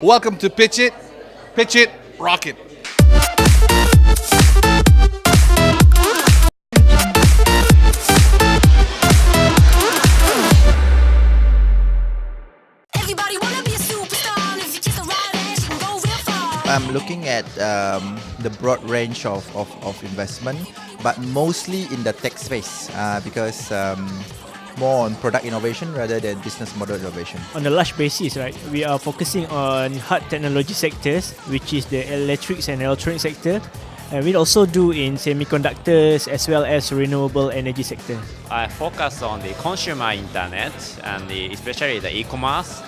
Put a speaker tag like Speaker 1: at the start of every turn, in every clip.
Speaker 1: Welcome to Pitch It, Rock It.
Speaker 2: Everybody wanna be a superstar, and if you just the right age, you can go real far.
Speaker 3: I'm looking at the broad range of investment, but mostly in the tech space because more on product innovation rather than business model innovation.
Speaker 4: On a large basis, right, we are focusing on hard technology sectors, which is the electrics and electronic sector. And we also do in semiconductors as well as renewable energy sector.
Speaker 5: I focus on the consumer internet and especially the e-commerce,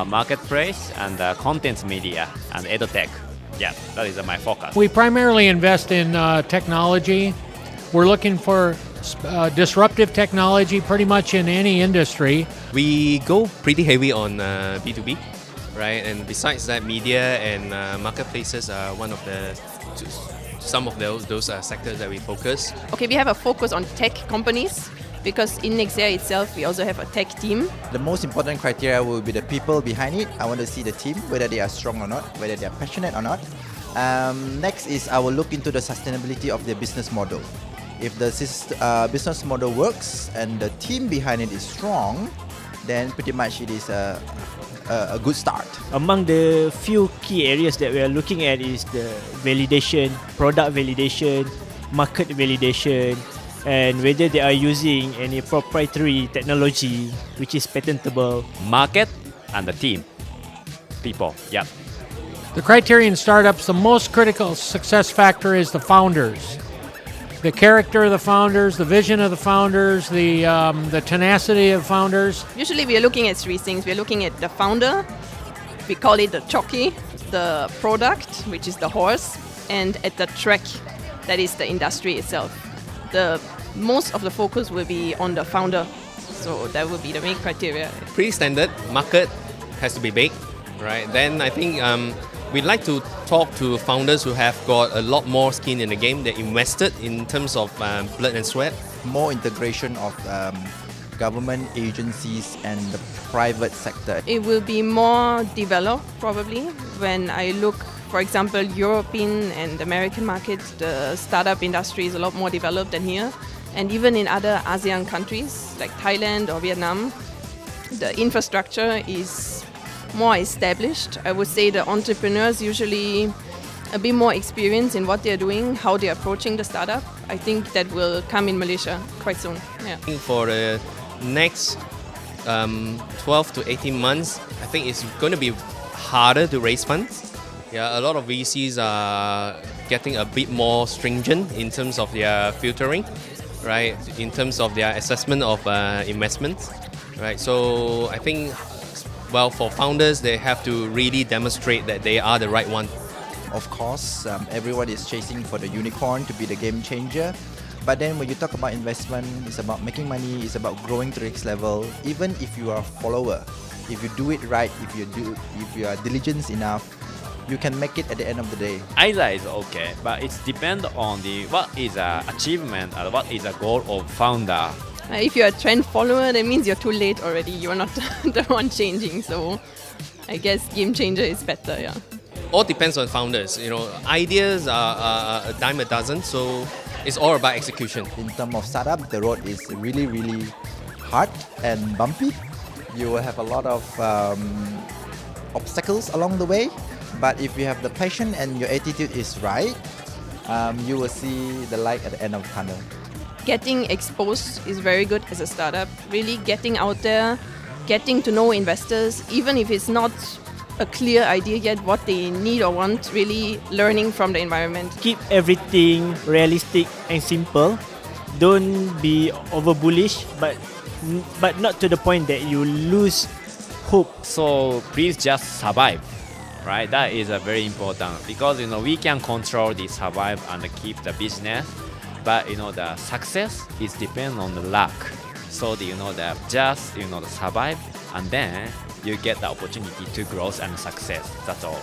Speaker 5: marketplace, and content media and edtech. Yeah, that is my focus.
Speaker 6: We primarily invest in technology. We're looking for disruptive technology pretty much in any industry.
Speaker 7: We go pretty heavy on B2B, right? And besides that, media and marketplaces are one of some of those sectors that we focus.
Speaker 8: Okay, we have a focus on tech companies because in Nexia itself, we also have a tech team.
Speaker 3: The most important criteria will be the people behind it. I want to see the team, whether they are strong or not, whether they are passionate or not. Next is I will look into the sustainability of their business model. If the business model works and the team behind it is strong, then pretty much it is a good start.
Speaker 4: Among the few key areas that we are looking at is the validation, product validation, market validation, and whether they are using any proprietary technology which is patentable.
Speaker 5: Market and the team, people. Yeah.
Speaker 6: The criteria in startups, the most critical success factor is the founders. The character of the founders, the vision of the founders, the tenacity of founders.
Speaker 8: Usually we are looking at three things. We are looking at the founder, we call it the jockey, the product, which is the horse, and at the track, that is the industry itself. The most of the focus will be on the founder, so that will be the main criteria.
Speaker 7: Pretty standard. Market has to be big, right? Then I think we'd like to talk to founders who have got a lot more skin in the game. They invested in terms of blood and sweat.
Speaker 3: More integration of government agencies and the private sector.
Speaker 8: It will be more developed probably. When I look, for example, European and American markets, the startup industry is a lot more developed than here. And even in other ASEAN countries like Thailand or Vietnam, the infrastructure is more established. I would say the entrepreneurs usually a bit more experienced in what they're doing, how they're approaching the startup. I think that will come in Malaysia quite soon. Yeah.
Speaker 7: For the next 12 to 18 months, I think it's going to be harder to raise funds. Yeah, a lot of VCs are getting a bit more stringent in terms of their filtering, right? In terms of their assessment of investments, right? So I think, well, for founders, they have to really demonstrate that they are the right one.
Speaker 3: Of course, everyone is chasing for the unicorn to be the game changer. But then when you talk about investment, it's about making money, it's about growing to the next level. Even if you are a follower, if you do it right, if you are diligent enough, you can make it at the end of the day.
Speaker 5: Either is okay, but it depends on what is a achievement and what is a goal of founder.
Speaker 8: If you're a trend follower, that means you're too late already. You're not the one changing. So I guess game changer is better, yeah.
Speaker 7: All depends on founders. You know, ideas are a dime a dozen, so it's all about execution.
Speaker 3: In terms of startup, the road is really, really hard and bumpy. You will have a lot of obstacles along the way. But if you have the passion and your attitude is right, you will see the light at the end of the tunnel.
Speaker 8: Getting exposed is very good as a startup. Really getting out there, getting to know investors, even if it's not a clear idea yet what they need or want, really learning from the environment.
Speaker 4: Keep everything realistic and simple. Don't be over bullish, but not to the point that you lose hope.
Speaker 5: So please just survive, right? That is very important because we can control the survive and keep the business, but the success is depend on the luck. So just the survive and then you get the opportunity to grow and success. That's all.